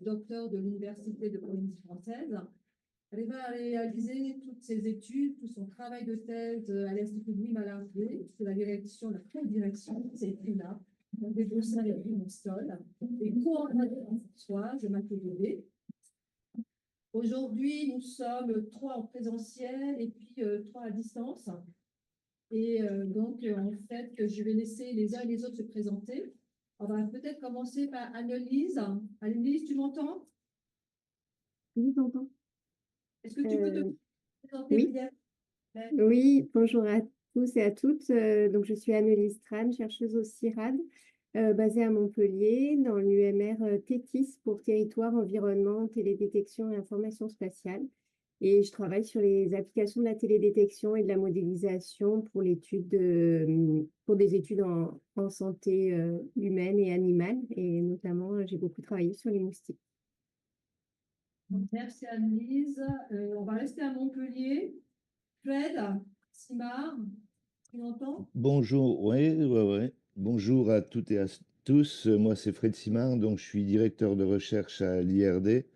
docteur de l'Université de Polynésie française. Reva a réalisé toutes ses études, tout son travail de thèse à l'Institut Louis Malardé, sous la direction, la co-direction, c'est là, des dossiers de Brunstol, et coordonnateur Françoise Mathéodé. Aujourd'hui, nous sommes 3 en présentiel et puis 3 à distance. Et donc, en fait, je vais laisser les uns et les autres se présenter. On va peut-être commencer par Annelise. Annelise, tu m'entends? Oui, j'entends. Est-ce que tu peux te présenter Oui. brièvement? Oui, bonjour à tous et à toutes. Donc, je suis Annelise Tran, chercheuse au CIRAD, basée à Montpellier, dans l'UMR TETIS pour Territoire, Environnement, Télédétection et Information Spatiale. Et je travaille sur les applications de la télédétection et de la modélisation pour pour des études en santé humaine et animale. Et notamment, j'ai beaucoup travaillé sur les moustiques. Merci Annelise. On va rester à Montpellier. Fred Simard, tu m'entends? Bonjour, ouais. Bonjour à toutes et à tous. Moi, c'est Fred Simard, donc je suis directeur de recherche à l'IRD.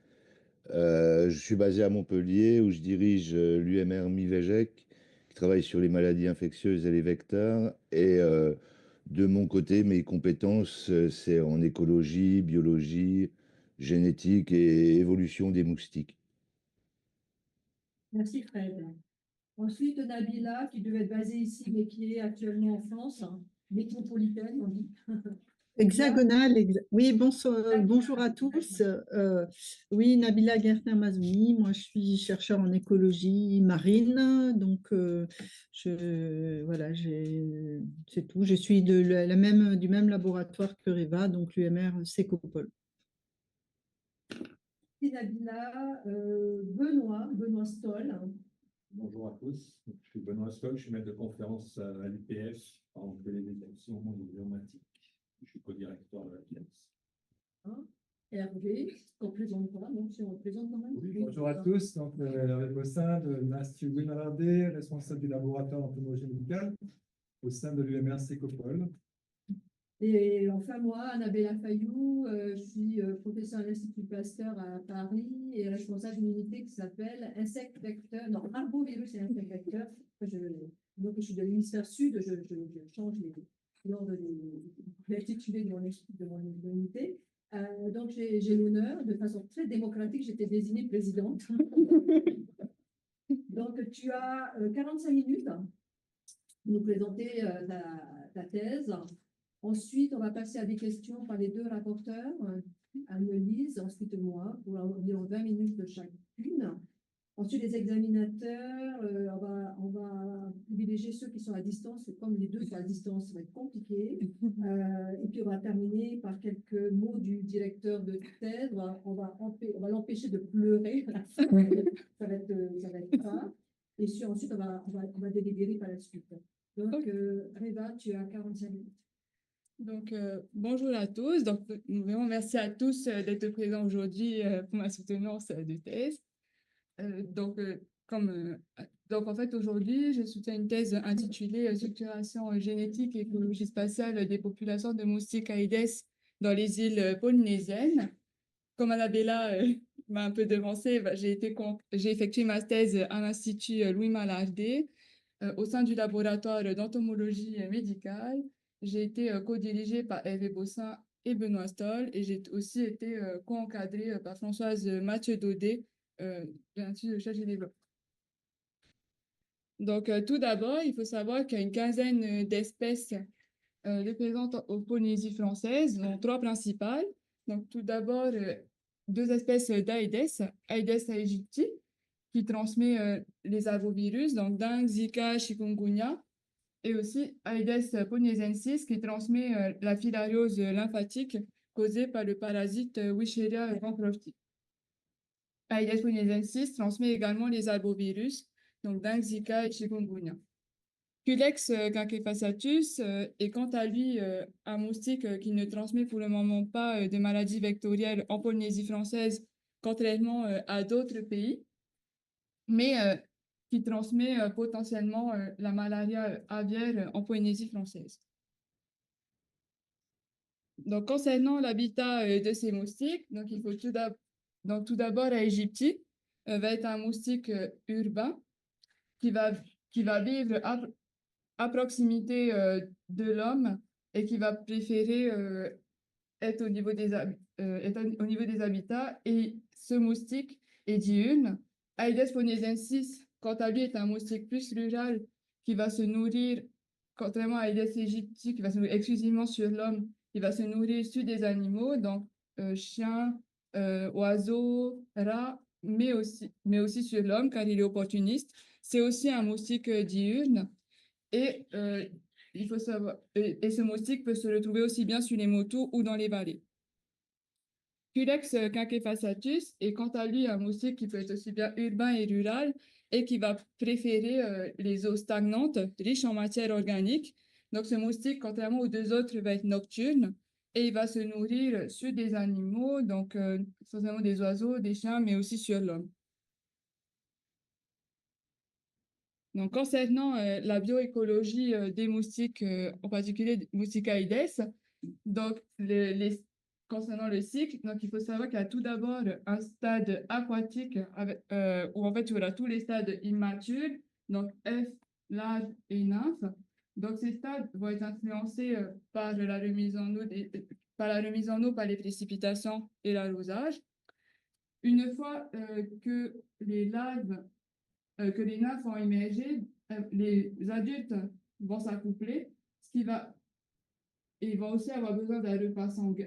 Je suis basé à Montpellier où je dirige l'UMR MIVEGEC qui travaille sur les maladies infectieuses et les vecteurs. Et de mon côté, mes compétences, c'est en écologie, biologie, génétique et évolution des moustiques. Merci Fred. Ensuite, Nabila, qui devait être basée ici, mais qui est actuellement en France, métropolitaine, on dit. Hexagonale, oui, bonjour à tous. Oui, Nabila Gertner-Mazouni, moi je suis chercheur en écologie marine, donc voilà, c'est tout. Je suis du même laboratoire que Reva, donc l'UMR Sécopol. Nabila, Benoît Stoll. Bonjour à tous, je suis Benoît Stoll, je suis maître de conférence à l'UPF en télédétection biomatique. Je suis co-directeur de la pièce. Hervé, qu'on présente pas, donc si on le présente quand même. Oui, bonjour à tous, donc Hervé Bossin de l'Institut Louis Malardé, responsable du laboratoire d'entomologie médicale au sein de l'UMR Sécopol. Et enfin, moi, Annabella Fayou, je suis professeure à l'Institut Pasteur à Paris et responsable d'une unité qui s'appelle insectes vecteurs, non, arbovirus et insectes vecteurs. Donc, je suis de l'hémisphère sud, je change l'ordre de l'intitulé de mon unité. Donc, j'ai l'honneur, de façon très démocratique, j'étais désignée présidente. Donc, tu as 45 minutes pour nous présenter ta thèse. Ensuite, on va passer à des questions par les 2 rapporteurs, Annelise, ensuite moi, pour environ 20 minutes de chacune. Ensuite, les examinateurs, on va privilégier ceux qui sont à distance, comme les 2 sont à distance, ça va être compliqué. Et puis, on va terminer par quelques mots du directeur de thèse. On va l'empêcher de pleurer. Ça va être ça. Et puis, ensuite, on va délibérer par la suite. Donc, Reva, tu as 45 minutes. Donc, bonjour à tous. Donc, vraiment, merci à tous d'être présents aujourd'hui pour ma soutenance de thèse. Donc, en fait, aujourd'hui, je soutiens une thèse intitulée Structuration génétique et écologie spatiale des populations de moustiques Aedes dans les îles polynésiennes. Comme Annabella m'a un peu devancée, j'ai effectué ma thèse à l'Institut Louis Malardé au sein du laboratoire d'entomologie médicale. J'ai été co-dirigée par Hervé Bossin et Benoît Stoll et j'ai aussi été co-encadrée par Françoise Mathieu-Daudet de l'Institut de recherche et développement. Donc, tout d'abord, il faut savoir qu'il y a une quinzaine d'espèces représentes aux Polynésies françaises, dont 3 principales. Donc, tout d'abord, 2 espèces d'Aedes, Aedes aegypti, qui transmet les arbovirus, donc dengue, Zika, chikungunya, et aussi Aedes polynésiensis qui transmet la filariose lymphatique causée par le parasite Wisheria bancrofti. Aedes polynésiensis transmet également les arbovirus, donc dengue, Zika et chikungunya. Culex quinquefasciatus est quant à lui un moustique qui ne transmet pour le moment pas de maladies vectorielles en Polynésie française, contrairement à d'autres pays, mais qui transmet potentiellement la malaria aviaire en Polynésie française. Donc, concernant l'habitat de ces moustiques, donc il faut tout d'abord à Égyptie, va être un moustique urbain qui va, qui va vivre à proximité de l'homme et qui va préférer être au niveau être au niveau des habitats. Et ce moustique est diurne. Aedes poneisensis, quant à lui, est un moustique plus rural qui va se nourrir, contrairement à Aedes aegypti, qui va se nourrir exclusivement sur l'homme, il va se nourrir sur des animaux, donc chiens, oiseaux, rats, mais aussi sur l'homme, car il est opportuniste. C'est aussi un moustique diurne. Et il faut savoir, et ce moustique peut se retrouver aussi bien sur les motos ou dans les vallées. Culex quinquefasciatus est quant à lui un moustique qui peut être aussi bien urbain et rural et qui va préférer les eaux stagnantes, riches en matière organique. Donc ce moustique, contrairement aux deux autres, va être nocturne et il va se nourrir sur des animaux, donc essentiellement des oiseaux, des chiens, mais aussi sur l'homme. Donc, concernant la bioécologie des moustiques, en particulier des moustiques Aedes, donc concernant le cycle, donc il faut savoir qu'il y a tout d'abord un stade aquatique où en fait il y aura tous les stades immatures, donc F, larve et nymphe. Donc ces stades vont être influencés par la remise en eau, par les précipitations et l'arrosage. Une fois que les que les nymphes ont émergé, les adultes vont s'accoupler, ils vont aussi avoir besoin d'un repas sanguin.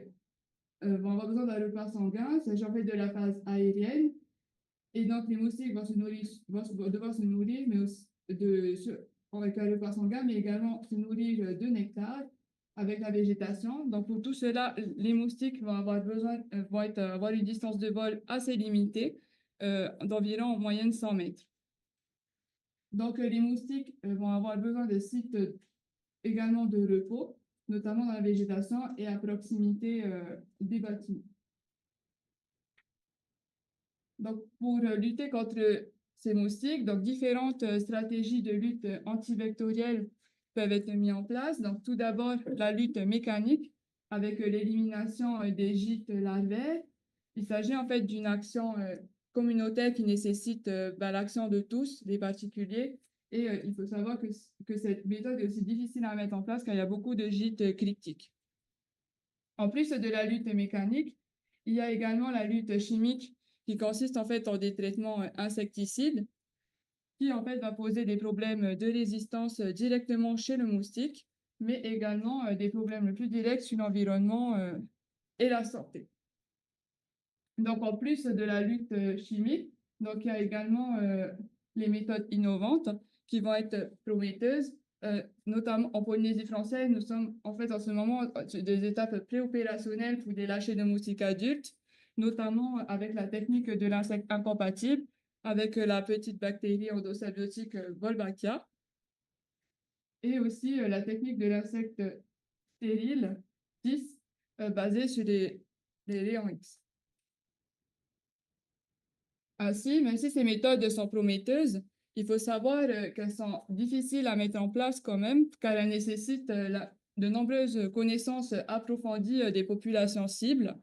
Il s'agit en fait de la phase aérienne. Et donc, les moustiques vont devoir se nourrir, mais aussi avec un repas sanguin, mais également se nourrir de nectar avec la végétation. Donc, pour tout cela, les moustiques vont avoir une distance de vol assez limitée, d'environ en moyenne 100 mètres. Donc, les moustiques vont avoir besoin de sites également de repos, notamment dans la végétation et à proximité des bâtiments. Donc, pour lutter contre ces moustiques, donc différentes stratégies de lutte antivectorielle peuvent être mises en place. Donc, tout d'abord, la lutte mécanique avec l'élimination des gîtes larvaires. Il s'agit en fait d'une action communautaire qui nécessite l'action de tous, des particuliers. Et il faut savoir que cette méthode est aussi difficile à mettre en place car il y a beaucoup de gîtes critiques. En plus de la lutte mécanique, il y a également la lutte chimique qui consiste en fait en des traitements insecticides qui en fait va poser des problèmes de résistance directement chez le moustique, mais également des problèmes plus directs sur l'environnement et la santé. Donc, en plus de la lutte chimique, donc il y a également les méthodes innovantes qui vont être prometteuses, notamment en Polynésie française. Nous sommes en fait en ce moment des étapes préopérationnelles pour des lâchers de moustiques adultes, notamment avec la technique de l'insecte incompatible, avec la petite bactérie endosabiotique Wolbachia, et aussi la technique de l'insecte stérile 10, basée sur les rayons X. Ainsi, même si ces méthodes sont prometteuses, il faut savoir qu'elles sont difficiles à mettre en place quand même, car elles nécessitent de nombreuses connaissances approfondies des populations cibles,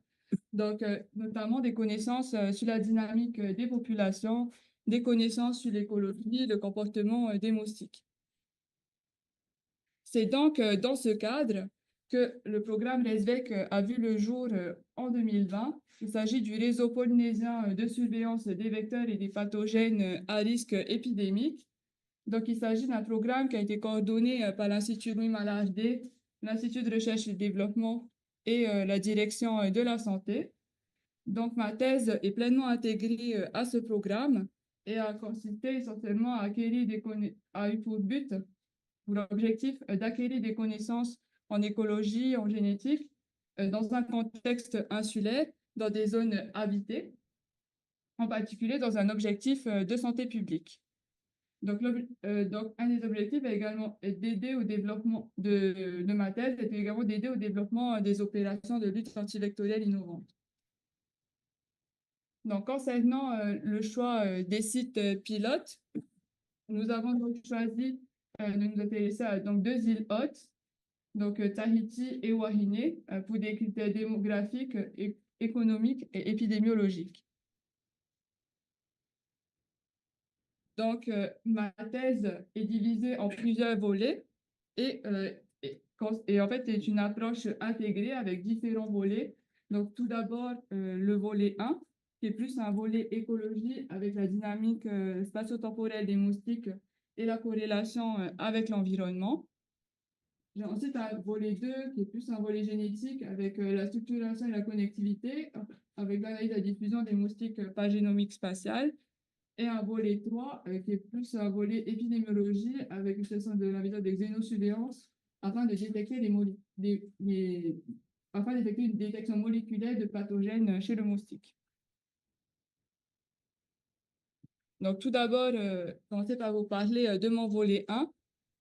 donc notamment des connaissances sur la dynamique des populations, des connaissances sur l'écologie, le comportement des moustiques. C'est donc dans ce cadre que le programme RESVEC a vu le jour en 2020. Il s'agit du réseau polynésien de surveillance des vecteurs et des pathogènes à risque épidémique. Donc, il s'agit d'un programme qui a été coordonné par l'Institut Louis Malle HD, l'Institut de recherche et développement et la direction de la santé. Donc, ma thèse est pleinement intégrée à ce programme et a consisté essentiellement à a eu pour but, pour l'objectif d'acquérir des connaissances en écologie, en génétique, dans un contexte insulaire, dans des zones habitées, en particulier dans un objectif de santé publique. Donc, un des objectifs est également d'aider au développement de ma thèse, et également d'aider au développement des opérations de lutte antivectorielle innovantes. Donc, concernant le choix des sites pilotes, nous avons donc choisi de nous intéresser à donc 2 îles hôtes, donc Tahiti et Wahine, pour des critères démographiques, économiques et épidémiologiques. Donc, ma thèse est divisée en plusieurs volets et en fait, c'est une approche intégrée avec différents volets. Donc, tout d'abord, le volet 1, qui est plus un volet écologie avec la dynamique spatio-temporelle des moustiques et la corrélation avec l'environnement. J'ai ensuite un volet 2, qui est plus un volet génétique avec la structuration et la connectivité, avec l'analyse de la diffusion des moustiques par génomique spatiale. Et un volet 3, qui est plus un volet épidémiologie avec l'utilisation de la méthode de xénosurveillance afin de détecter afin d'effectuer une détection moléculaire de pathogènes chez le moustique. Donc, tout d'abord, commencer par vous parler de mon volet 1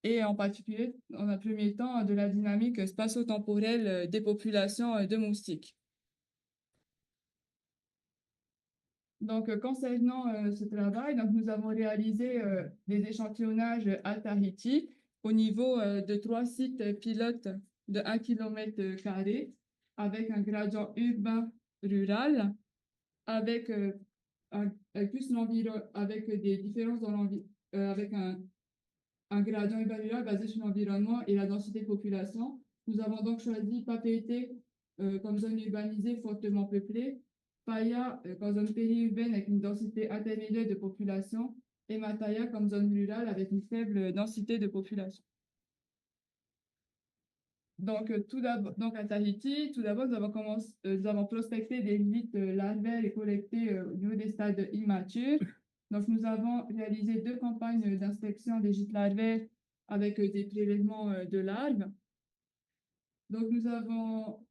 et en particulier, dans un premier temps, de la dynamique spatio-temporelle des populations de moustiques. Donc, concernant ce travail, donc, nous avons réalisé des échantillonnages à Tahiti au niveau de 3 sites pilotes de 1 km² avec un gradient urbain rural, avec, avec des différences dans avec un gradient urbain rural basé sur l'environnement et la densité de population. Nous avons donc choisi Papeete comme zone urbanisée fortement peuplée, Paia comme zone périurbaine avec une densité intermédiaire de population et Mataya comme zone rurale avec une faible densité de population. Donc, à Tahiti, tout d'abord, nous avons prospecté des gîtes larvaires et collectés au niveau des stades immatures. Donc, nous avons réalisé 2 campagnes d'inspection des gîtes larvaires avec des prélèvements de larves. Donc, nous avons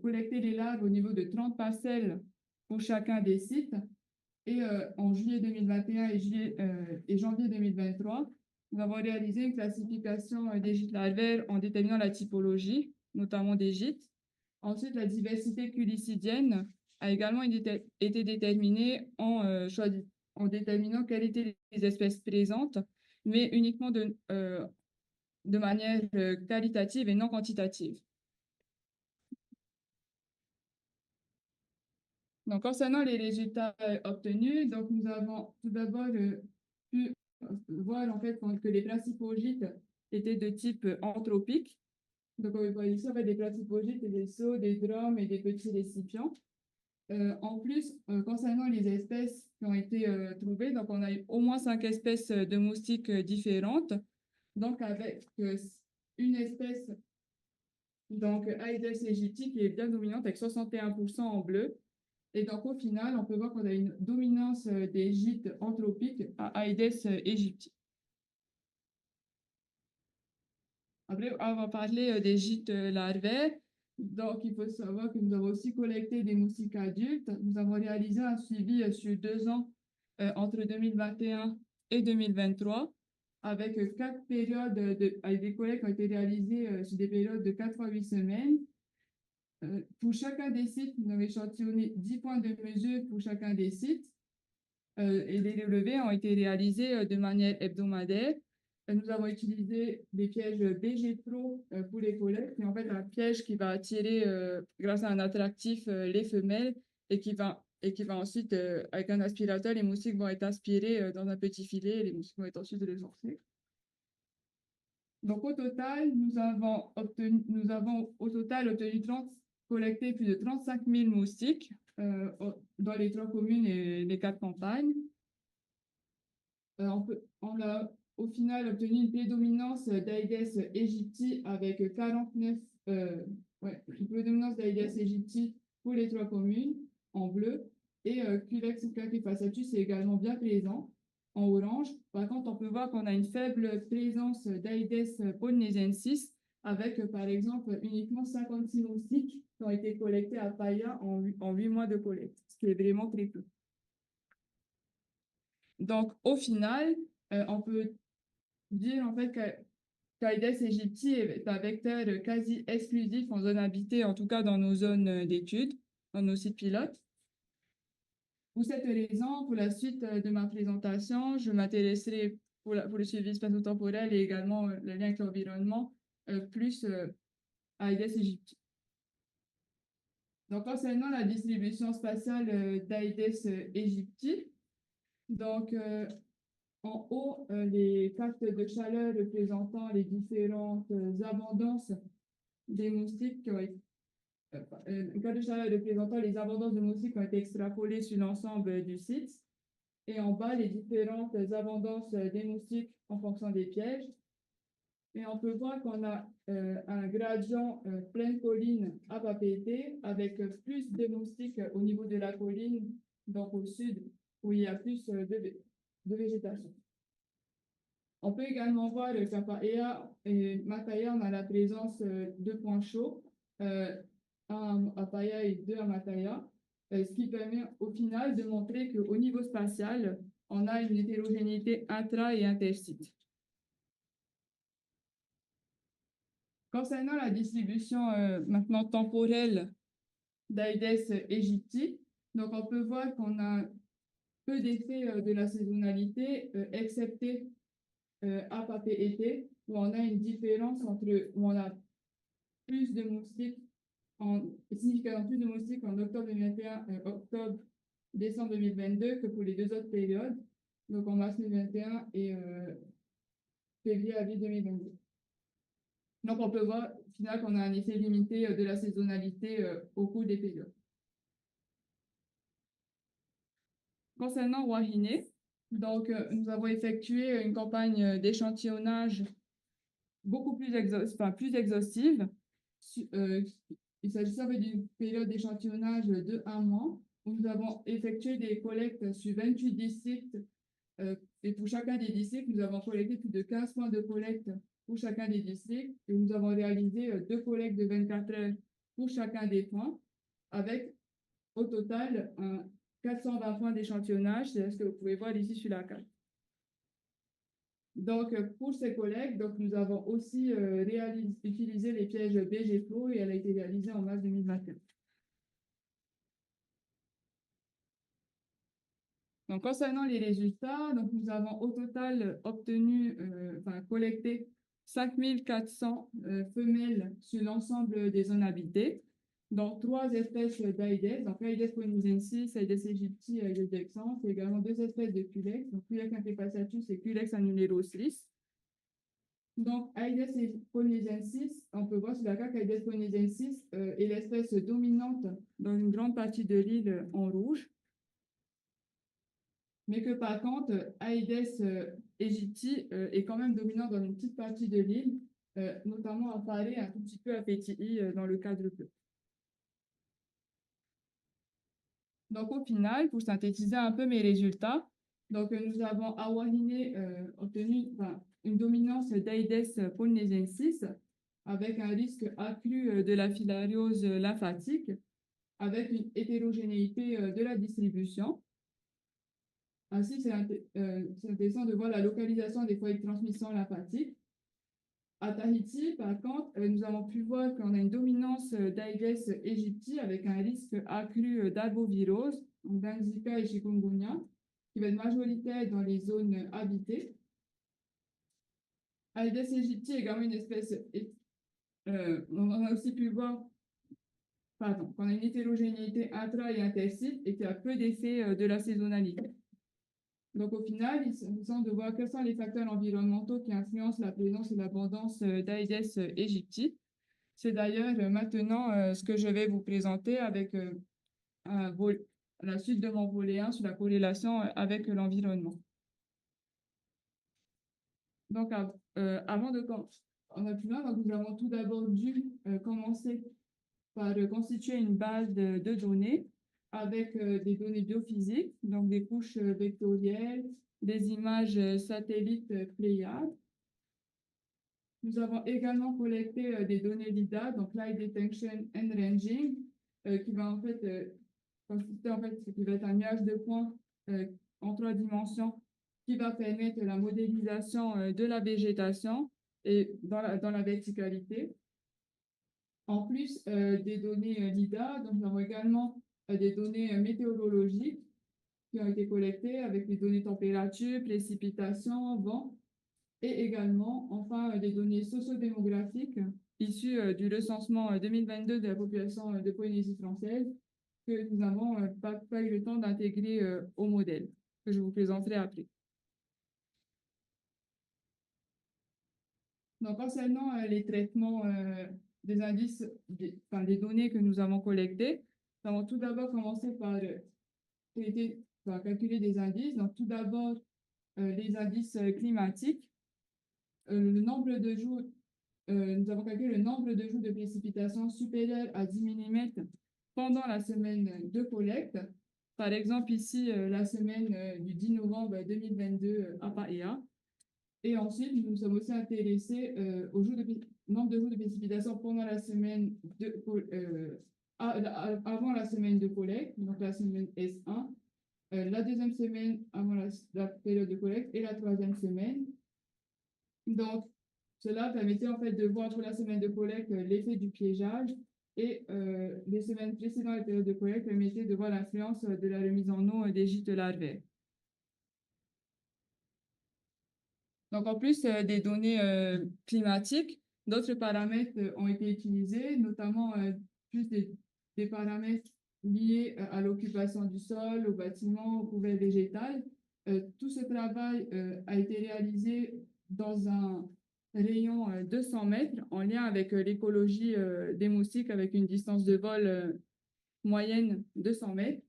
collecté les larves au niveau de 30 parcelles pour chacun des sites. Et en juillet 2021 et janvier 2023, nous avons réalisé une classification des gîtes larvaires en déterminant la typologie, notamment des gîtes. Ensuite, la diversité culicidienne a également été déterminée en déterminant quelles étaient les espèces présentes, mais uniquement de manière qualitative et non quantitative. Donc, concernant les résultats obtenus, donc nous avons tout d'abord pu voir en fait que les principaux gîtes étaient de type anthropique. Donc, on voit ici en fait des principaux gîtes, des seaux, des drums et des petits récipients. En plus, concernant les espèces qui ont été trouvées, donc on a eu au moins 5 espèces de moustiques différentes. Donc, avec une espèce, donc Aedes aegypti, qui est bien dominante avec 61% en bleu. Et donc, au final, on peut voir qu'on a une dominance des gîtes anthropiques à Aedes aegypti. Après, on va parler des gîtes larvaires. Donc, il faut savoir que nous avons aussi collecté des moustiques adultes. Nous avons réalisé un suivi sur 2 ans entre 2021 et 2023 avec 4 périodes avec des collectes qui ont été réalisées sur des périodes de 4 à 8 semaines. Pour chacun des sites, nous avons échantillonné 10 points de mesure pour chacun des sites et les relevés ont été réalisés de manière hebdomadaire. Nous avons utilisé des pièges BG Pro pour les collectes, et en fait un piège qui va attirer grâce à un attractif les femelles et qui va ensuite, avec un aspirateur, les moustiques vont être aspirés dans un petit filet et les moustiques vont être ensuite résourcés. Donc au total, nous avons au total obtenu collecté plus de 35 000 moustiques dans les 3 communes et les 4 campagnes. On a au final obtenu une prédominance d'Aedes aegypti avec 49, une prédominance d'Aedes aegypti pour les 3 communes en bleu et Culex claquefaciatus est également bien présent en orange. Par contre, on peut voir qu'on a une faible présence d'Aedes polynésiensis avec, par exemple, uniquement 56 moustiques qui ont été collectés à Paia en 8 mois de collecte, ce qui est vraiment très peu. Donc, au final, on peut dire en fait qu'Aedes aegypti est un vecteur quasi exclusif en zone habitée, en tout cas dans nos zones d'études, dans nos sites pilotes. Pour cette raison, pour la suite de ma présentation, je m'intéresserai pour le suivi spatio-temporel et également le lien avec l'environnement plus Aedes aegypti. Donc, concernant la distribution spatiale d'Aedes aegypti, donc en haut, les cartes de chaleur représentant les différentes abondances des moustiques qui ont été une carte de chaleur représentant les abondances de moustiques qui ont été extrapolées sur l'ensemble du site. Et en bas, les différentes abondances des moustiques en fonction des pièges. Et on peut voir qu'on a un gradient pleine colline à Papeete avec plus de moustiques au niveau de la colline, donc au sud, où il y a plus de végétation. On peut également voir qu'à Paea et Mataya, on a la présence de points chauds, un à Paea et deux à Mataya, ce qui permet au final de montrer qu'au niveau spatial, on a une hétérogénéité intra- et intersite. Concernant la distribution maintenant temporelle d'Aedes aegypti, donc on peut voir qu'on a peu d'effet de la saisonnalité, excepté à Papeete, où on a une différence entre où on a plus de moustiques, significativement plus de moustiques en octobre 2021, décembre 2022 que pour les deux autres périodes, donc en mars 2021 et février-avril 2022. Donc, on peut voir au final qu'on a un effet limité de la saisonnalité au cours des périodes. Concernant Wahine, donc nous avons effectué une campagne d'échantillonnage beaucoup plus exhaustive. Il s'agissait d'une période d'échantillonnage de 1 mois, où nous avons effectué des collectes sur 28 districts. Et pour chacun des districts, nous avons collecté plus de 15 points de collecte pour chacun des districts. Et nous avons réalisé 2 collectes de 24 heures pour chacun des points, avec au total 420 points d'échantillonnage, c'est ce que vous pouvez voir ici sur la carte. Donc, pour ces collectes, donc, nous avons aussi utilisé les pièges BGFlow et elle a été réalisée en mars 2021. Donc, concernant les résultats, donc, nous avons au total collecté 5400 femelles sur l'ensemble des zones habitées, donc 3 espèces d'Aedes, donc Aedes polynesiensis, Aedes aegypti et Aedes vexans, et également 2 espèces de Culex, donc Culex impepaciatus et Culex annulerosis. Donc, Aedes polynesiensis, on peut voir sur la carte qu'Aedes polynesiensis est l'espèce dominante dans une grande partie de l'île en rouge, mais que par contre, Aedes aegypti est quand même dominant dans une petite partie de l'île, notamment à Faré, un tout petit peu à Petii dans le cadre bleu. Donc, au final, pour synthétiser un peu mes résultats, donc, nous avons à Wahine obtenu une dominance d'Aedes polynesiensis avec un risque accru de la filariose lymphatique, avec une hétérogénéité de la distribution. Ainsi, c'est intéressant de voir la localisation des foyers de transmission lymphatique. À Tahiti, par contre, nous avons pu voir qu'on a une dominance d'Aedes aegypti avec un risque accru d'albovirose, donc Zika et chikungunya, qui va être majoritaire dans les zones habitées. Aedes aegypti est également une espèce, on a aussi pu voir qu'on a une hétérogénéité intra- et intersite et qui a peu d'effet de la saisonnalité. Donc, au final, il nous semble de voir quels sont les facteurs environnementaux qui influencent la présence et l'abondance d'Aedes aegypti. C'est d'ailleurs maintenant ce que je vais vous présenter avec la suite de mon volet 1 sur la corrélation avec l'environnement. Donc, avant de on a plus loin, donc nous avons tout d'abord dû commencer par constituer une base de données avec des données biophysiques, donc des couches vectorielles, des images satellites Pléiades. Nous avons également collecté des données LIDAR, donc Light Detection and Ranging, qui va en fait consister qui va être un nuage de points en 3 dimensions qui va permettre la modélisation de la végétation et dans la verticalité. En plus des données LIDAR, donc nous avons également des données météorologiques qui ont été collectées avec les données température, précipitation, vent. et également, enfin, des données sociodémographiques issues du recensement 2022 de la population de Polynésie française que nous n'avons pas eu le temps d'intégrer au modèle, que je vous présenterai après. Donc, concernant les traitements des indices, des données que nous avons collectées, nous avons tout d'abord commencé par calculer des indices. Donc, tout d'abord, les indices climatiques. Le nombre de jours, nous avons calculé le nombre de jours de précipitations supérieur à 10 mm pendant la semaine de collecte. Par exemple, ici, la semaine du 10 novembre 2022 à Paea. Et ensuite, nous nous sommes aussi intéressés au nombre de jours de précipitation pendant la semaine avant la semaine de collecte, donc la semaine S1, la deuxième semaine avant la période de collecte et la troisième semaine. Donc, cela permettait en fait de voir pour la semaine de collecte l'effet du piégeage et les semaines précédant la période de collecte permettaient de voir l'influence de la remise en eau des gîtes larvaires. Donc, en plus des données climatiques, d'autres paramètres ont été utilisés, notamment plus des paramètres liés à l'occupation du sol, au bâtiment, au couvert végétal. Tout ce travail a été réalisé dans un rayon de 100 mètres en lien avec l'écologie des moustiques avec une distance de vol moyenne de 100 mètres.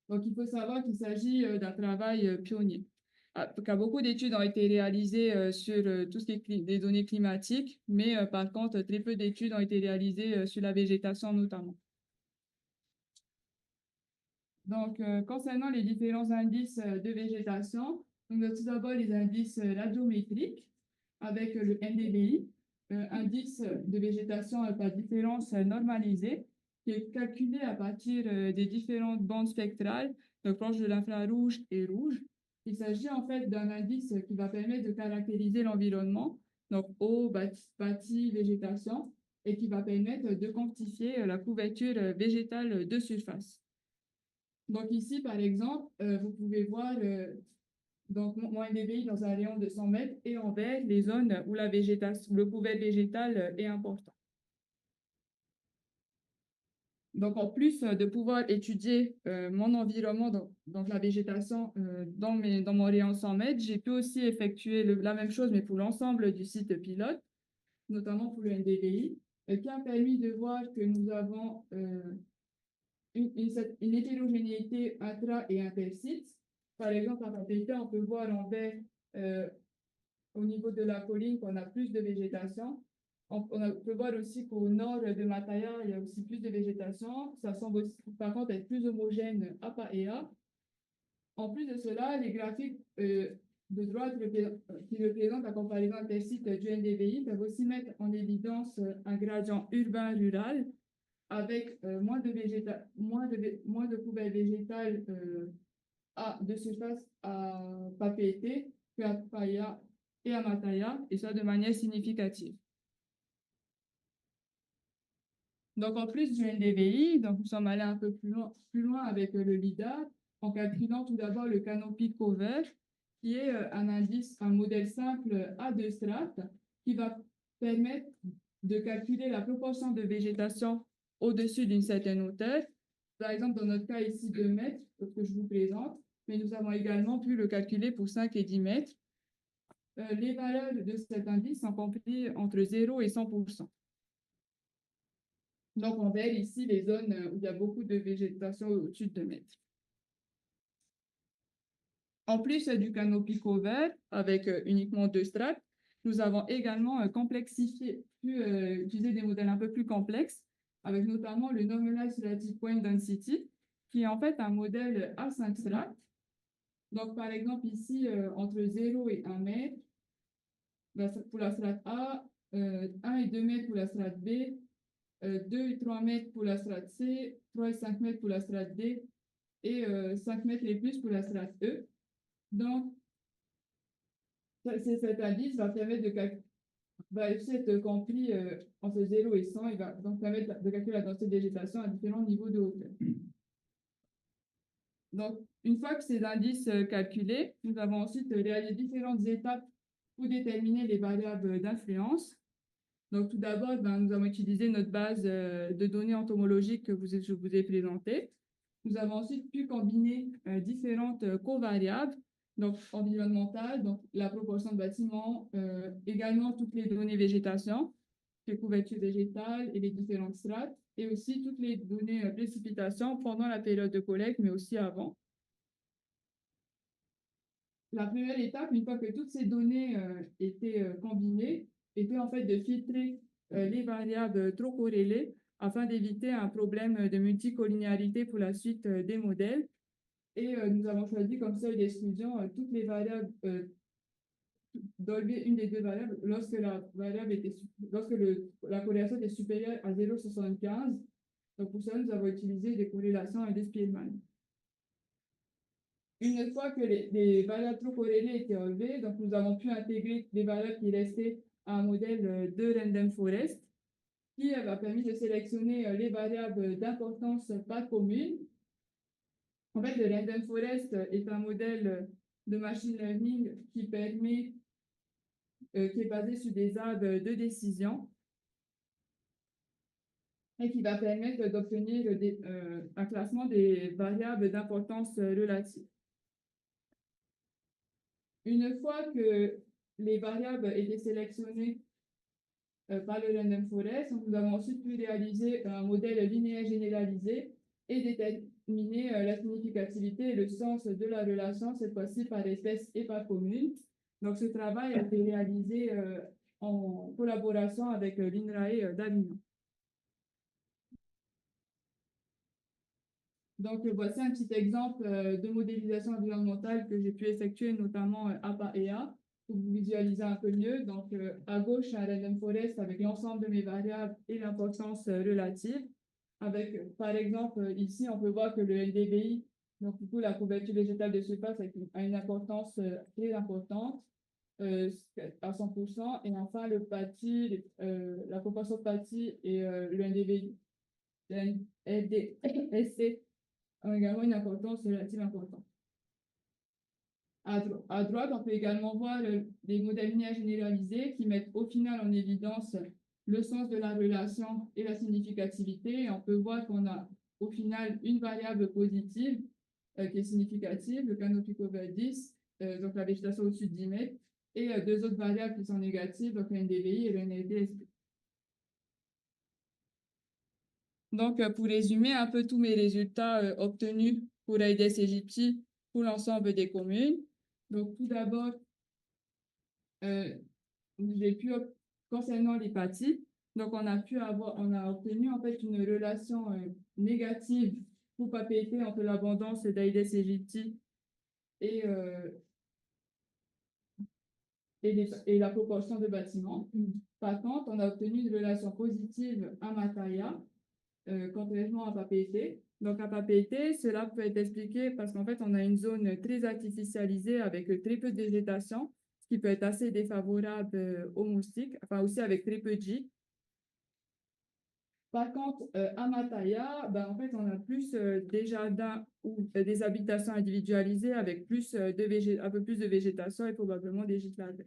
Donc, il faut savoir qu'il s'agit d'un travail pionnier. Car beaucoup d'études ont été réalisées sur tout ce qui est des données climatiques, mais par contre, très peu d'études ont été réalisées sur la végétation notamment. Donc, concernant les différents indices de végétation, on a tout d'abord les indices radiométriques avec le NDVI, indice de végétation par différence normalisée, qui est calculé à partir des différentes bandes spectrales, donc proches de l'infrarouge et rouge. Il s'agit en fait d'un indice qui va permettre de caractériser l'environnement, donc eau, bâti, végétation, et qui va permettre de quantifier la couverture végétale de surface. Donc ici, par exemple, vous pouvez voir donc mon NDVI dans un rayon de 100 mètres et en vert les zones où la végétation, le couvert végétal est important. Donc, en plus de pouvoir étudier mon environnement, donc la végétation dans mon rayon 100 mètres, j'ai pu aussi effectuer la même chose, mais pour l'ensemble du site pilote, notamment pour le NDVI, qui a permis de voir que nous avons une hétérogénéité intra- et intersite. Par exemple, à Papeete, on peut voir en vert au niveau de la colline qu'on a plus de végétation. On peut voir aussi qu'au nord de Mataya, il y a aussi plus de végétation. Ça semble aussi, par contre, être plus homogène à Paea. En plus de cela, les graphiques de droite qui représentent la comparaison intersite du NDVI peuvent aussi mettre en évidence un gradient urbain-rural avec moins de couvert végétal de surface à Papeete qu'à Paea et à Mataya, et ça de manière significative. Donc, en plus du NDVI, donc nous sommes allés un peu plus loin avec le LIDAR, en calculant tout d'abord le canopy cover, qui est un indice, un modèle simple à 2 strates, qui va permettre de calculer la proportion de végétation au-dessus d'une certaine hauteur. Par exemple, dans notre cas ici, 2 mètres, que je vous présente, mais nous avons également pu le calculer pour 5 et 10 mètres. Les valeurs de cet indice sont comprises entre 0 et 100%. Donc, on verra ici les zones où il y a beaucoup de végétation au-dessus de 2 mètres. En plus du canopy cover, avec uniquement 2 strates, nous avons également complexifié, pu utiliser des modèles un peu plus complexes, avec notamment le Normalized Relative Point Density, qui est en fait un modèle à 5 strates. Donc, par exemple, ici, entre 0 et 1 mètre, pour la strate A, 1 et 2 mètres pour la strate B, 2 et 3 mètres pour la strate C, 3 et 5 mètres pour la strate D, et 5 mètres et plus pour la strate E. Donc, cet indice va permettre être compris entre 0 et 100, il va donc permettre de calculer la densité de végétation à différents niveaux de hauteur. Donc, une fois que ces indices calculés, nous avons ensuite réalisé différentes étapes pour déterminer les variables d'influence. Donc, tout d'abord, nous avons utilisé notre base de données entomologiques que je vous ai présentée. Nous avons ensuite pu combiner différentes covariables, donc environnementales, donc la proportion de bâtiments, également toutes les données végétation, les couvertures végétales et les différentes strates, et aussi toutes les données précipitations pendant la période de collecte, mais aussi avant. La première étape, une fois que toutes ces données étaient combinées, était en fait de filtrer les variables trop corrélées afin d'éviter un problème de multicollinéarité pour la suite des modèles. Et nous avons choisi comme seuil d'exclusion toutes les variables, d'enlever une des deux variables lorsque la corrélation était supérieure à 0,75. Donc pour ça, nous avons utilisé des corrélations de Spearman. Une fois que les variables trop corrélées étaient enlevées, donc nous avons pu intégrer les variables qui restaient à un modèle de Random Forest qui a permis de sélectionner les variables d'importance par commune. En fait, le Random Forest est un modèle de machine learning qui est basé sur des arbres de décision et qui va permettre d'obtenir un classement des variables d'importance relative. Une fois que les variables étaient sélectionnées par le Random Forest, nous avons ensuite pu réaliser un modèle linéaire généralisé et déterminer la significativité et le sens de la relation, cette fois-ci par espèce et par commune. Donc, ce travail a été réalisé en collaboration avec l'INRAE d'Avignon. Donc, voici un petit exemple de modélisation environnementale que j'ai pu effectuer, notamment APA-EA, pour vous visualiser un peu mieux. Donc, à gauche, un Random Forest avec l'ensemble de mes variables et l'importance relative. Avec, par exemple, ici, on peut voir que le LDVI, donc du coup, la couverture végétale de surface a une importance très importante, à 100%. Et enfin, le PATI, la proportion de PATI et le NDVI, le LDSC ont également une importance relative importante. À droite, on peut également voir les modèles linéaires généralisés qui mettent au final en évidence le sens de la relation et la significativité. Et on peut voir qu'on a au final une variable positive qui est significative, le canopy cover 10, donc la végétation au-dessus de 10 mètres, et deux autres variables qui sont négatives, donc le NDVI et le NLDSP. Donc, pour résumer un peu tous mes résultats obtenus pour Aedes aegypti pour l'ensemble des communes. Donc, tout d'abord, j'ai pu, concernant les PATI, donc on a obtenu en fait une relation négative pour papeté entre l'abondance d'Aedes aegypti et la proportion de bâtiments. Par contre, on a obtenu une relation positive à Mataya, contrairement à papeté. Donc, à papeté, cela peut être expliqué parce qu'en fait, on a une zone très artificialisée avec très peu de végétation, ce qui peut être assez défavorable aux moustiques, enfin aussi avec très peu de gîtes. Par contre, à Mataya, en fait, on a plus des jardins ou des habitations individualisées avec un peu plus de végétation et probablement des gîtes larvaires.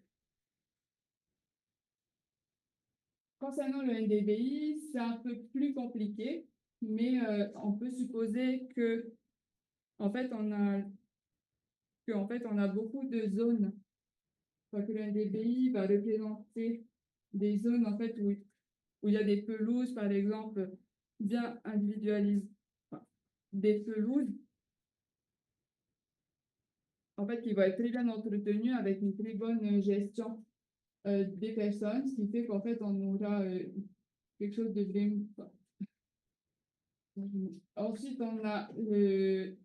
Concernant le NDVI, c'est un peu plus compliqué, mais on peut supposer que, en fait, on a beaucoup de zones. Que le NDVI va représenter des zones en fait où il y a des pelouses, par exemple, bien individualisées, des pelouses, en fait, qui vont être très bien entretenues avec une très bonne gestion des personnes, ce qui fait qu'en fait, on aura quelque chose de vraiment. Ensuite, on a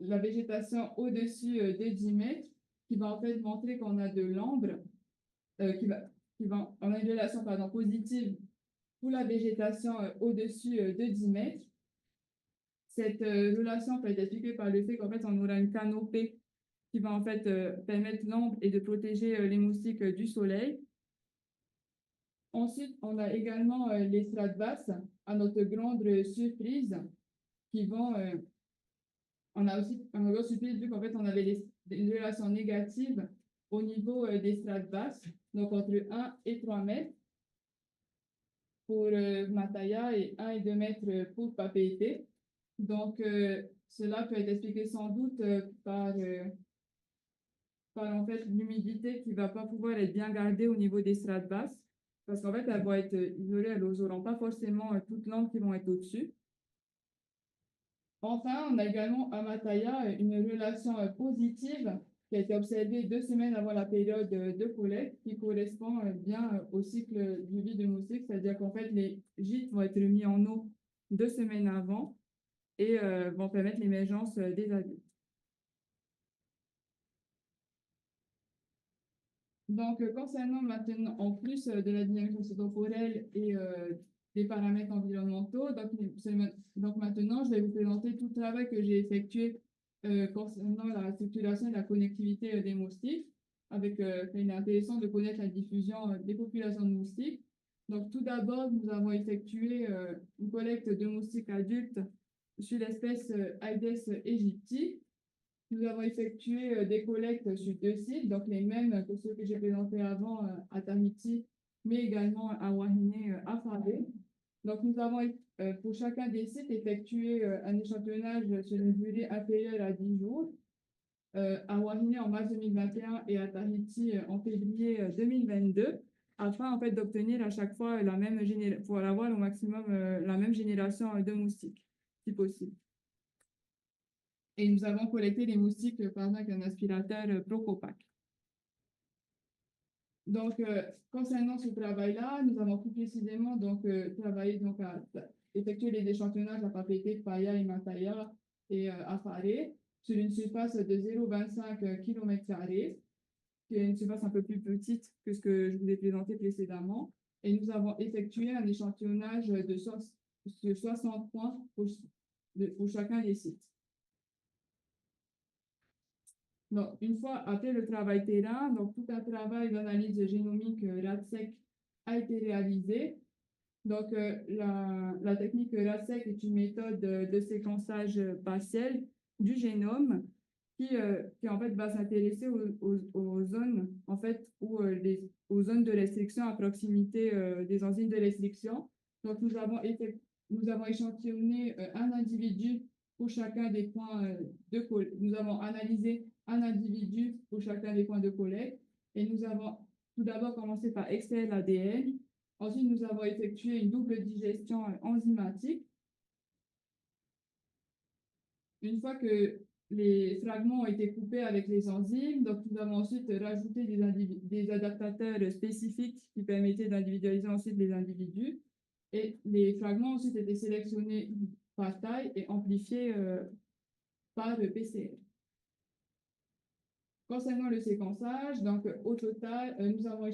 la végétation au-dessus de 10 mètres qui va en fait montrer qu'on a de l'ombre, on a une relation positive pour la végétation au-dessus de 10 mètres. Cette relation peut être expliquée par le fait qu'en fait, on aura une canopée qui va en fait permettre l'ombre et de protéger les moustiques du soleil. Ensuite, on a également les strates basses, à notre grande surprise, qui vont. On a aussi une grosse surprise vu qu'en fait, on avait une relation négative au niveau des strates basses, donc entre 1 et 3 mètres pour Mataya et 1 et 2 mètres pour Papeete. Donc, cela peut être expliqué sans doute par en fait l'humidité qui ne va pas pouvoir être bien gardée au niveau des strates basses, parce qu'en fait, elles vont être isolées, elles n'auront pas forcément toutes lampes qui vont être au-dessus. Enfin, on a également à Mataya une relation positive qui a été observée 2 semaines avant la période de collecte, qui correspond bien au cycle du vie de moustique, c'est-à-dire qu'en fait, les gîtes vont être mis en eau 2 semaines avant et vont permettre l'émergence des adultes. Donc, concernant maintenant, en plus de la dynamique socio-temporelle et des paramètres environnementaux, donc maintenant, je vais vous présenter tout le travail que j'ai effectué concernant la circulation et la connectivité des moustiques. Il est intéressant de connaître la diffusion des populations de moustiques. Donc, tout d'abord, nous avons effectué une collecte de moustiques adultes sur l'espèce Aedes aegypti. Nous avons effectué des collectes sur 2 sites, donc les mêmes que ceux que j'ai présentés avant à Tahiti, mais également à Wahine, à Fabé. Donc, nous avons pour chacun des sites effectué un échantillonnage sur une durée inférieure à 10 jours. À Wahine en mars 2021 et à Tahiti en février 2022, afin en fait d'obtenir à chaque fois la même pour avoir au maximum la même génération de moustiques, si possible. Et nous avons collecté les moustiques avec un aspirateur Procopac. Donc, concernant ce travail-là, nous avons plus précisément travaillé à effectuer les échantillonnages à Papeete, Paya et Mataya et à Faré sur une surface de 0,25 km², qui est une surface un peu plus petite que ce que je vous ai présenté précédemment. Et nous avons effectué un échantillonnage de 60 points pour chacun des sites. Donc, une fois après le travail terrain, donc tout un travail d'analyse génomique RADSEC a été réalisé. Donc, la technique RADSEC est une méthode de séquençage partiel du génome qui en fait va s'intéresser aux zones en fait aux zones de restriction à proximité des enzymes de restriction. Donc, nous avons échantillonné un individu pour chacun des points de collecte. Nous avons analysé un individu pour chacun des points de collecte et nous avons tout d'abord commencé par extraire l'ADN. Ensuite, nous avons effectué une double digestion enzymatique. Une fois que les fragments ont été coupés avec les enzymes, donc nous avons ensuite rajouté des adaptateurs spécifiques qui permettaient d'individualiser ensuite les individus. Et les fragments ont ensuite été sélectionnés par taille et amplifiés par le PCR. Concernant le séquençage, donc au total, nous avons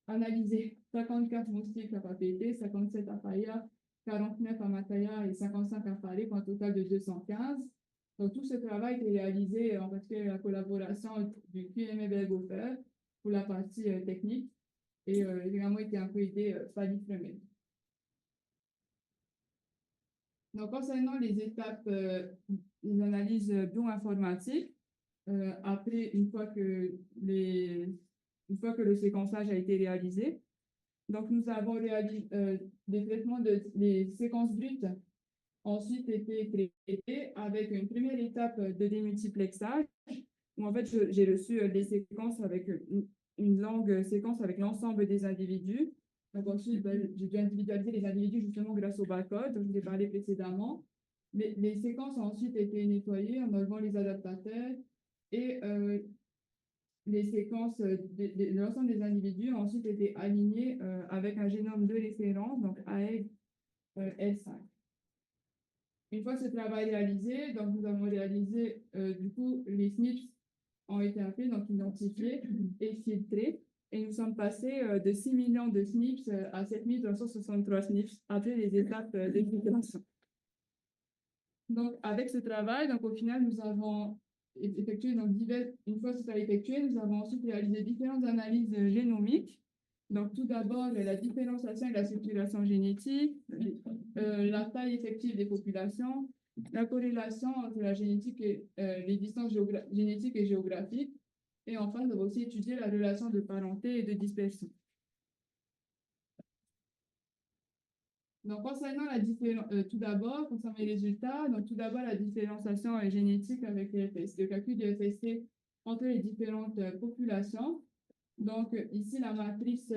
analysé 54 moustiques à Papeete, 57 à Paya, 49 à Mataya et 55 à Faré, pour un total de 215. Donc tout ce travail est réalisé en particulier avec la collaboration du QME Berghofer pour la partie technique et également été un peu aidé par l'IFREMED. Donc, concernant les étapes, les analyses bioinformatiques, une fois que le séquençage a été réalisé, donc nous avons réalisé des traitements des séquences brutes, ensuite été traitées avec une première étape de démultiplexage, où en fait j'ai reçu des séquences avec une longue séquence avec l'ensemble des individus. Donc ensuite, j'ai dû individualiser les individus justement grâce au barcode dont je vous ai parlé précédemment. Les séquences ont ensuite été nettoyées en enlevant les adaptateurs et les séquences de l'ensemble des individus ont ensuite été alignées avec un génome de référence, donc AEG L5. Une fois ce travail réalisé, donc nous avons réalisé du coup les SNPs ont été appelés, donc identifiés et filtrés. Et nous sommes passés de 6 millions de SNPs à 7263 SNPs après les étapes de filtration. Donc, avec ce travail, donc, au final, nous avons effectué, une fois ce travail effectué, nous avons ensuite réalisé différentes analyses génomiques. Donc, tout d'abord, la différenciation et la circulation génétique, la taille effective des populations, la corrélation entre la génétique et les distances génétiques et géographiques. Et enfin, nous avons aussi étudié la relation de parenté et de dispersion. Donc, concernant tout d'abord, concernant les résultats, donc tout d'abord la différenciation génétique avec les FST, le calcul des FST entre les différentes populations. Donc, ici, la matrice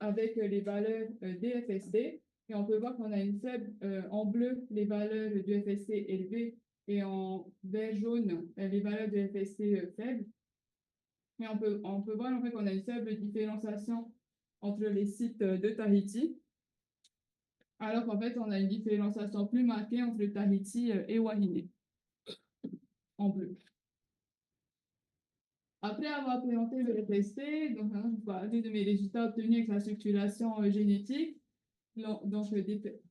avec les valeurs des FST. Et on peut voir qu'on a une faible, en bleu, les valeurs du FST élevées et en vert jaune, les valeurs du FST faibles. Et on peut voir en fait qu'on a une faible différenciation entre les sites de Tahiti, alors qu'en fait, on a une différenciation plus marquée entre Tahiti et Wahine, en bleu. Après avoir présenté le FST, donc maintenant, je vais parler de mes résultats obtenus avec la circulation génétique, donc le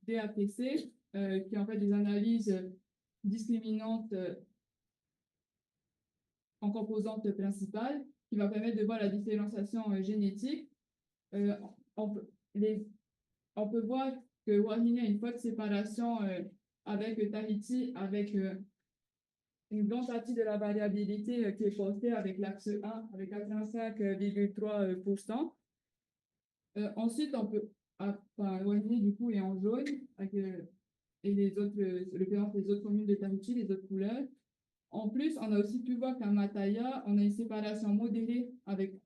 DAPC, qui est en fait des analyses discriminantes en composantes principales, qui va permettre de voir la différenciation génétique. On peut voir que Wahine a une forte séparation avec Tahiti, avec une grande partie de la variabilité qui est portée avec l'axe 1, avec 85,3%. Ensuite, on peut, Wahine, du coup, est en jaune, avec, et les autres, les autres communes de Tahiti, les autres couleurs. En plus, on a aussi pu voir qu'à Mataya, on a une séparation modérée avec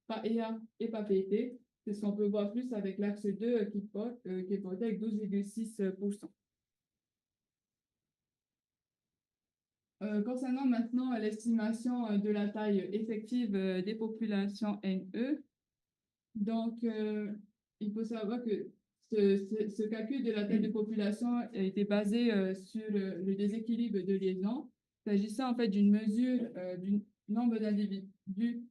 Paea et Papeete. C'est ce qu'on peut voir plus avec l'axe 2 qui est porté avec 12,6%. Concernant maintenant l'estimation de la taille effective des populations NE, donc il faut savoir que ce calcul de la taille de population a été basé sur le déséquilibre de liaison, s'agissant en fait d'une mesure du nombre d'individus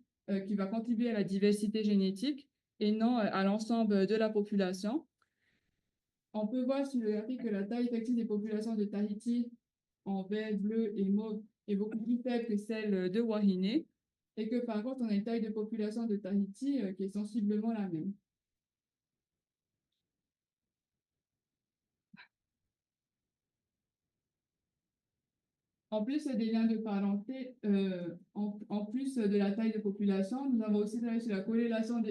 qui va contribuer à la diversité génétique et non à l'ensemble de la population. On peut voir sur le graphique que la taille effective des populations de Tahiti en vert, bleu et mauve est beaucoup plus faible que celle de Wahine, et que par contre, on a une taille de population de Tahiti qui est sensiblement la même. En plus des liens de parenté, en plus de la taille de population, nous avons aussi travaillé sur la corrélation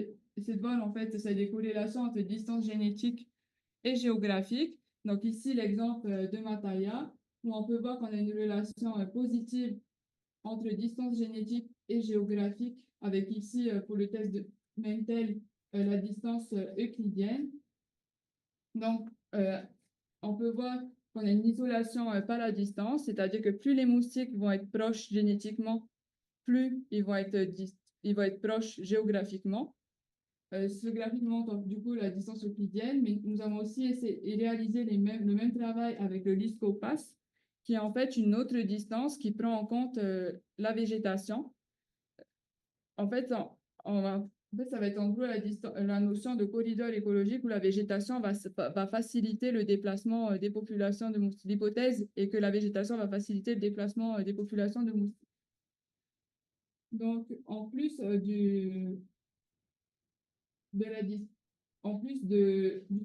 cette vol, en fait, c'est des corrélations entre distance génétique et géographique. Donc ici, l'exemple de Mataya, où on peut voir qu'on a une relation positive entre distance génétique et géographique, avec ici, pour le test de Mentel, la distance euclidienne. Donc, on peut voir qu'on a une isolation par la distance, c'est-à-dire que plus les moustiques vont être proches génétiquement, plus ils vont être proches géographiquement. Ce graphique montre du coup la distance euclidienne, mais nous avons aussi réalisé le même travail avec le LISCOPAS, qui est en fait une autre distance qui prend en compte la végétation. En fait, ça va être en gros la notion de corridor écologique où la végétation va faciliter le déplacement des populations de moustiques. L'hypothèse est que la végétation va faciliter le déplacement des populations de moustiques. Donc, en plus du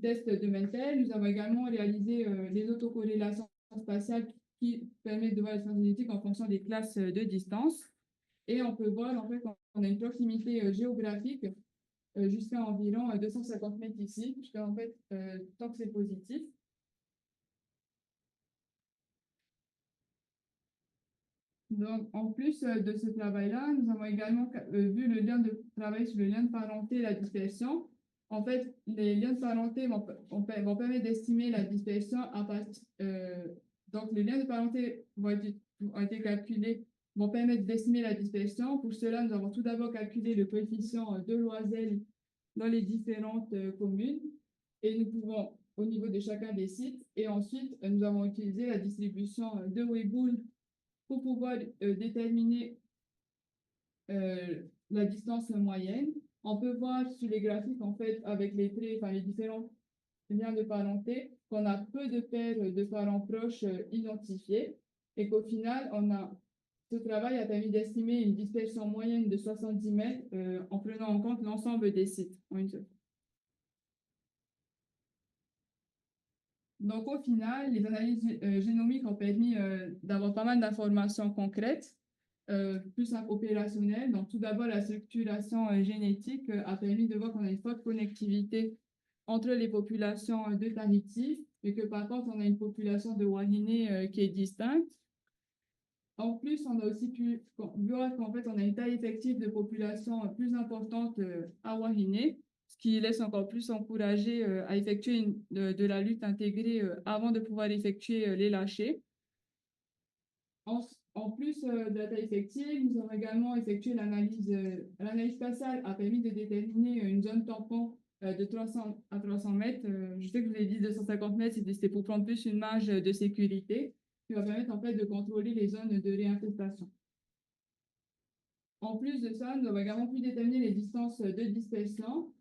test de Mentel, nous avons également réalisé les autocorrélations spatiales qui permettent de voir la génétique en fonction des classes de distance. Et on peut voir en fait qu'on a une proximité géographique jusqu'à environ 250 mètres ici, jusqu'à en fait tant que c'est positif. Donc, en plus de ce travail-là, nous avons également vu le lien de travail sur le lien de parenté et la dispersion. En fait, les liens de parenté vont permettre d'estimer la dispersion à partir. Donc, les liens de parenté ont été calculés, vont permettre d'estimer la dispersion. Pour cela, nous avons tout d'abord calculé le coefficient de Loisel dans les différentes communes. Et nous pouvons, au niveau de chacun des sites, et ensuite, nous avons utilisé la distribution de Weibull pour pouvoir déterminer la distance moyenne. On peut voir sur les graphiques, en fait, avec les traits, enfin les différents liens de parenté, qu'on a peu de paires de parents proches identifiés et qu'au final, ce travail a permis d'estimer une dispersion moyenne de 70 mètres en prenant en compte l'ensemble des sites en une seule fois. Donc, au final, les analyses génomiques ont permis d'avoir pas mal d'informations concrètes, plus opérationnelles. Donc, tout d'abord, la structuration génétique a permis de voir qu'on a une forte connectivité entre les populations de Tahiti, et que par contre, on a une population de Wahine qui est distincte. En plus, on a aussi pu voir qu'en fait, on a une taille effective de population plus importante à Wahine, ce qui laisse encore plus encourager à effectuer de la lutte intégrée avant de pouvoir effectuer les lâchers. En plus de la taille effective, nous avons également effectué l'analyse. L'analyse spatiale a permis de déterminer une zone tampon de 300 à 300 mètres. Je sais que je vous ai dit 250 mètres, c'était pour prendre plus une marge de sécurité qui va permettre en fait de contrôler les zones de réinfestation. En plus de ça, nous avons également pu déterminer les distances de dispersion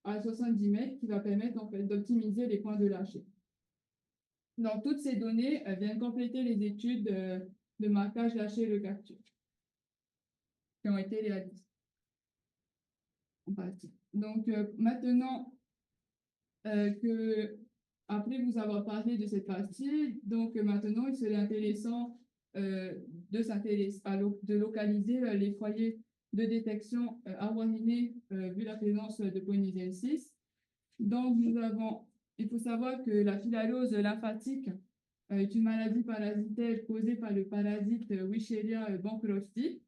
à 70 mètres qui va permettre en fait d'optimiser les points de lâcher. Donc, toutes ces données viennent compléter les études de marquage lâcher le capture qui ont été réalisées en partie. Donc, maintenant que après vous avoir parlé de cette partie, donc maintenant il serait intéressant de localiser les foyers de détection à Wahine vu la présence de Polynésiensis. Donc, il faut savoir que la filariose lymphatique est une maladie parasitaire causée par le parasite Wisheria bancrofti.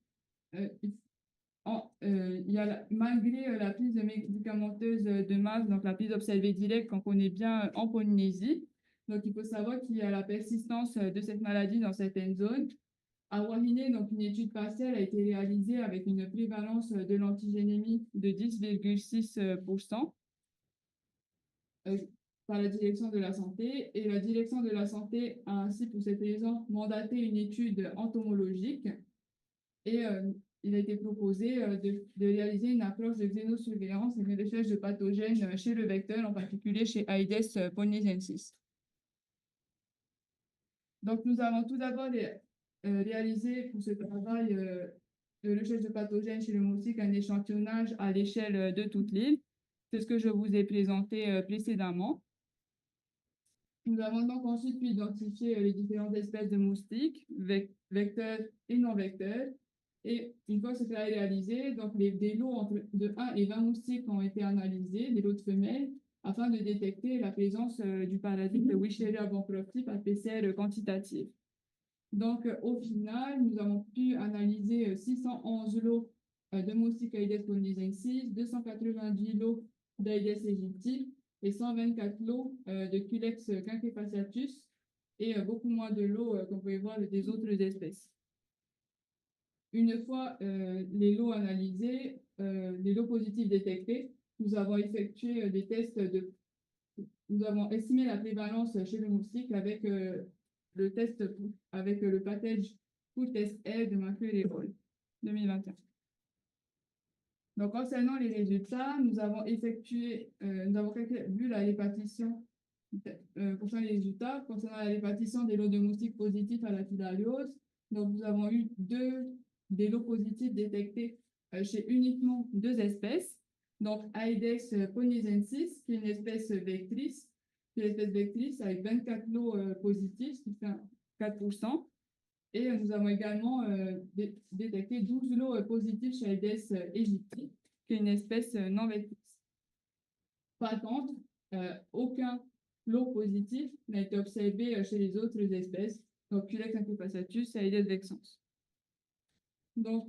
Malgré la prise médicamenteuse de masse, donc la prise observée directe qu'on connaît bien en Polynésie, donc il faut savoir qu'il y a la persistance de cette maladie dans certaines zones. À Wahine, donc une étude partielle a été réalisée avec une prévalence de l'antigénémie de 10,6% par la direction de la santé. Et la direction de la santé a ainsi, pour cette raison, mandaté une étude entomologique. Et il a été proposé de réaliser une approche de xénosurveillance et de recherche de pathogènes chez le vecteur, en particulier chez Aedes polynésiensis. Donc, nous avons tout d'abord réalisé pour ce travail de recherche de pathogènes chez le moustique un échantillonnage à l'échelle de toute l'île. C'est ce que je vous ai présenté précédemment. Nous avons donc ensuite pu identifier les différentes espèces de moustiques, vecteurs et non vecteurs. Et une fois que cela est réalisé, donc des lots de 1 et 20 moustiques ont été analysés, des lots de femelles, afin de détecter la présence du parasite Wisheria bancrofti par PCR quantitative. Donc, au final, nous avons pu analyser 611 lots de moustiques Aedes polynésiensis, 290 lots d'Aedes aegypti et 124 lots de Culex quinquefasciatus et beaucoup moins de lots, comme vous pouvez voir, des autres espèces. Une fois les lots analysés, les lots positifs détectés, nous avons effectué des tests nous avons estimé la prévalence chez le moustique avec le test avec le package Food Test Air de Macquarie 2021. Donc, concernant les résultats, nous avons vu la répartition concernant les résultats, concernant la répartition des lots de moustiques positifs à la filariose. Donc, nous avons eu des lots positifs détectés chez uniquement 2 espèces. Donc, Aedes polynésiensis, qui est une espèce vectrice, avec 24 lots positifs, ce qui fait 4%. Et nous avons également détecté 12 lots positifs chez Aedes aegypti, qui est une espèce non vectrice. Par contre, aucun lot positif n'a été observé chez les autres espèces, donc Culex quinquefasciatus et Aedes vexans. Donc,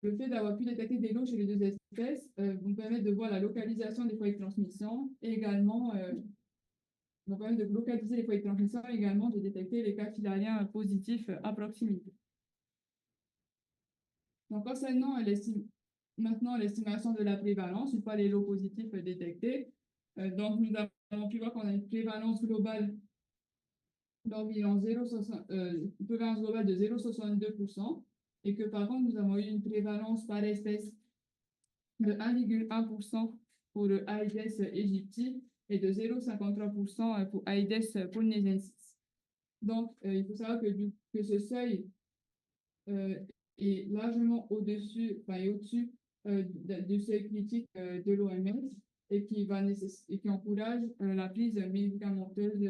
le fait d'avoir pu détecter des lots chez les 2 espèces vous permet de voir la localisation des foyers de transmission et également nous permet de localiser les foyers de transmission et également de détecter les cas filariens positifs à proximité. Donc, concernant maintenant l'estimation de la prévalence, une fois les lots positifs détectés, donc nous avons pu voir qu'on a une prévalence globale d'environ 0,62%. Et que par contre, nous avons eu une prévalence par espèce de 1,1% pour le Aedes aegypti et de 0,53% pour Aedes polynésiensis. Donc, il faut savoir que ce seuil est largement au-dessus du seuil critique de l'OMS. et qui encourage la prise médicamenteuse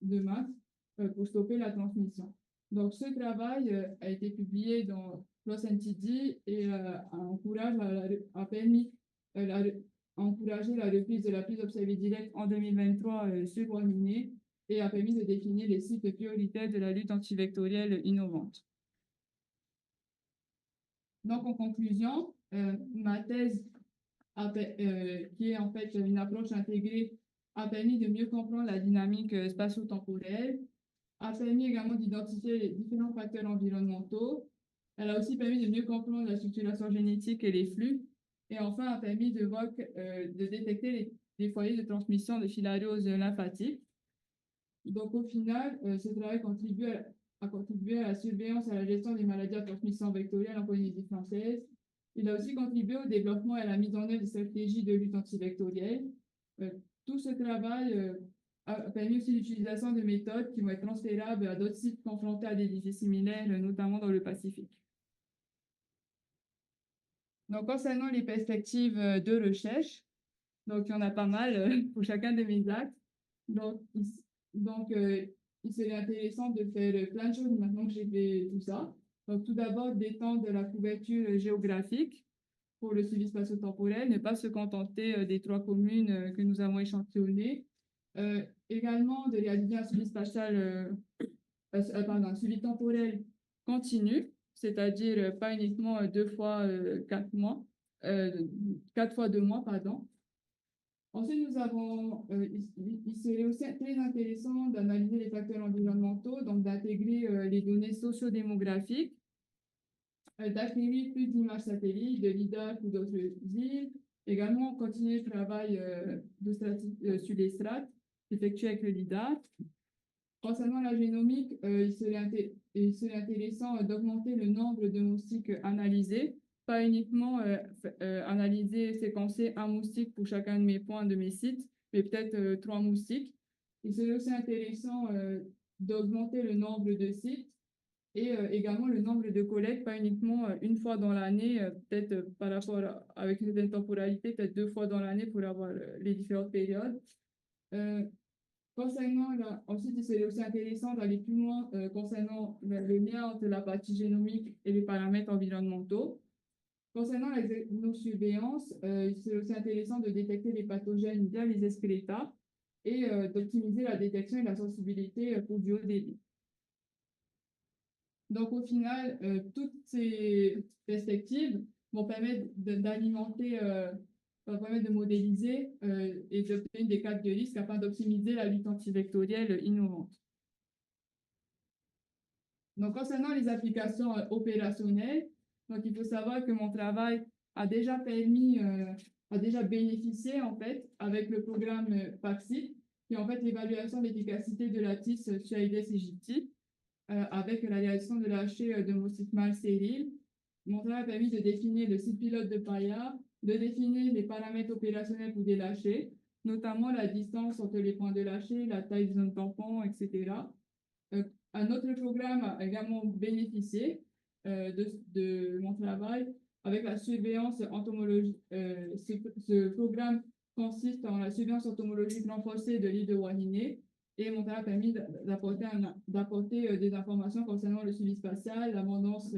de masse pour stopper la transmission. Donc, ce travail a été publié dans PLOS NCD et a permis encourager la reprise de la prise observée directe en 2023 sur Guahinée et a permis de définir les cibles prioritaires de la lutte antivectorielle innovante. Donc, en conclusion, ma thèse, qui est en fait une approche intégrée, a permis de mieux comprendre la dynamique spatio-temporelle, a permis également d'identifier les différents facteurs environnementaux. Elle a aussi permis de mieux comprendre la structuration génétique et les flux. Et enfin, a permis de détecter les foyers de transmission de filariose lymphatique. Donc, au final, ce travail a contribué à la surveillance et à la gestion des maladies à transmission vectorielle en Polynésie française. Il a aussi contribué au développement et à la mise en œuvre de stratégies de lutte antivectorielle. Tout ce travail a permis aussi l'utilisation de méthodes qui vont être transférables à d'autres sites confrontés à des défis similaires, notamment dans le Pacifique. Donc, concernant les perspectives de recherche, donc il y en a pas mal pour chacun de mes axes. Donc, il serait intéressant de faire plein de choses maintenant que j'ai fait tout ça. Donc, tout d'abord, d'étendre la couverture géographique pour le suivi spatio-temporel, ne pas se contenter des 3 communes que nous avons échantillonnées. Également, de réaliser un suivi spatial, un suivi temporel continu, c'est-à-dire pas uniquement 2 fois 4 mois, 4 fois 2 mois, pardon. Ensuite, il serait aussi très intéressant d'analyser les facteurs environnementaux, donc d'intégrer les données socio-démographiques, d'acquérir plus d'images satellites, de LIDAR ou d'autres îles. Également, continuer le travail sur les strates effectué avec le LIDAR. Concernant la génomique, il serait intéressant d'augmenter le nombre de moustiques analysés, pas uniquement analyser, séquencer un moustique pour chacun de mes points, de mes sites, mais peut-être 3 moustiques. Il serait aussi intéressant d'augmenter le nombre de sites et également le nombre de collectes, pas uniquement une fois dans l'année, peut-être par rapport avec une certaine temporalité, peut-être 2 fois dans l'année pour avoir les différentes périodes. Ensuite, il serait aussi intéressant d'aller plus loin concernant le lien entre la partie génomique et les paramètres environnementaux. Concernant la surveillance, il serait aussi intéressant de détecter les pathogènes via les excréta et d'optimiser la détection et la sensibilité pour du haut débit. Donc, au final, toutes ces perspectives vont permettre d'alimenter va permettre de modéliser et d'obtenir des cadres de risque afin d'optimiser la lutte antivectorielle innovante. Donc, concernant les applications opérationnelles, donc il faut savoir que mon travail a déjà bénéficié en fait avec le programme PAXI, qui est en fait l'évaluation de l'efficacité de la TIS sur Aedes aegypti, avec la réalisation de lâcher de moustiques mâles stériles. Mon travail a permis de définir le site pilote de Paya, de définir les paramètres opérationnels pour des lâchers, notamment la distance entre les points de lâcher, la taille de zone tampon, etc. Un autre programme a également bénéficié de mon travail avec la surveillance entomologique. Ce programme consiste en la surveillance entomologique renforcée de l'île de Guahinée et mon travail a permis d'apporter des informations concernant le suivi spatial, l'abondance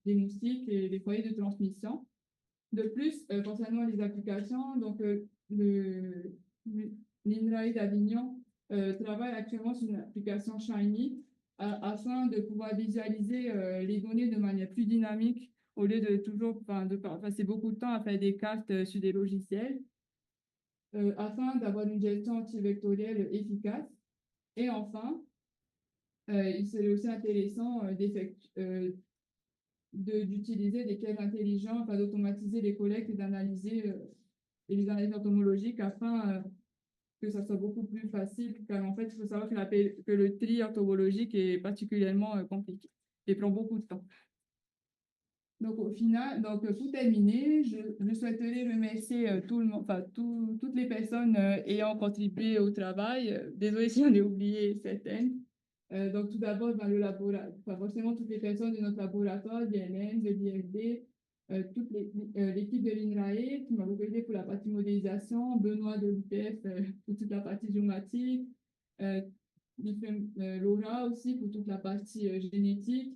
des moustiques et les foyers de transmission. De plus, concernant les applications, donc l'INRAE d'Avignon travaille actuellement sur une application Shiny afin de pouvoir visualiser les données de manière plus dynamique au lieu de toujours passer beaucoup de temps à faire des cartes sur des logiciels afin d'avoir une gestion antivectorielle efficace. Et enfin, il serait aussi intéressant d'utiliser des caisses intelligentes afin d'automatiser les collectes et d'analyser les analyses entomologiques afin que ça soit beaucoup plus facile, car en fait, il faut savoir que le tri entomologique est particulièrement compliqué et prend beaucoup de temps. Donc, au final, pour terminer, je souhaiterais remercier toutes les personnes ayant contribué au travail. Désolée si j'en ai oublié certaines. Donc, tout d'abord, dans le laboratoire, forcément, toutes les personnes de notre laboratoire, l'INN, de l'IRD, l'équipe de l'INRAE qui m'a beaucoup aidé pour la partie modélisation, Benoît de l'UPF pour toute la partie géomatique, Laura aussi pour toute la partie génétique,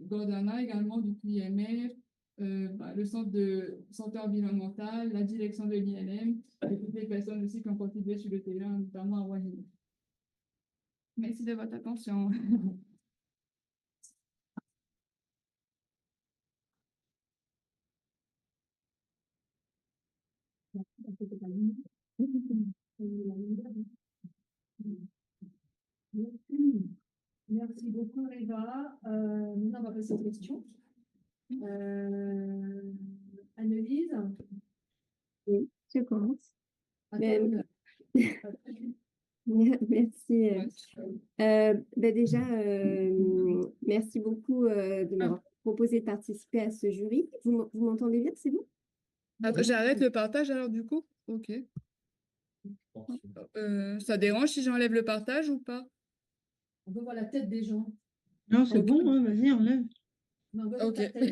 Gordana également du QIMR, le centre environnemental, la direction de l'INM et toutes les personnes aussi qui ont contribué sur le terrain, notamment à Wahine. Merci de votre attention. Merci beaucoup, Eva. Maintenant, on va passer aux questions. Annelise, Oui, je commence. à Mais- toi, Merci. Déjà, merci beaucoup de m'avoir proposé de participer à ce jury. Vous m'entendez bien, c'est bon? Attends, j'arrête le partage alors du coup? Ok. Ça dérange si j'enlève le partage ou pas? on peut voir la tête des gens. Non, c'est Ok. bon, hein, vas-y, enlève. Mais on veut voir Ok. ta tête.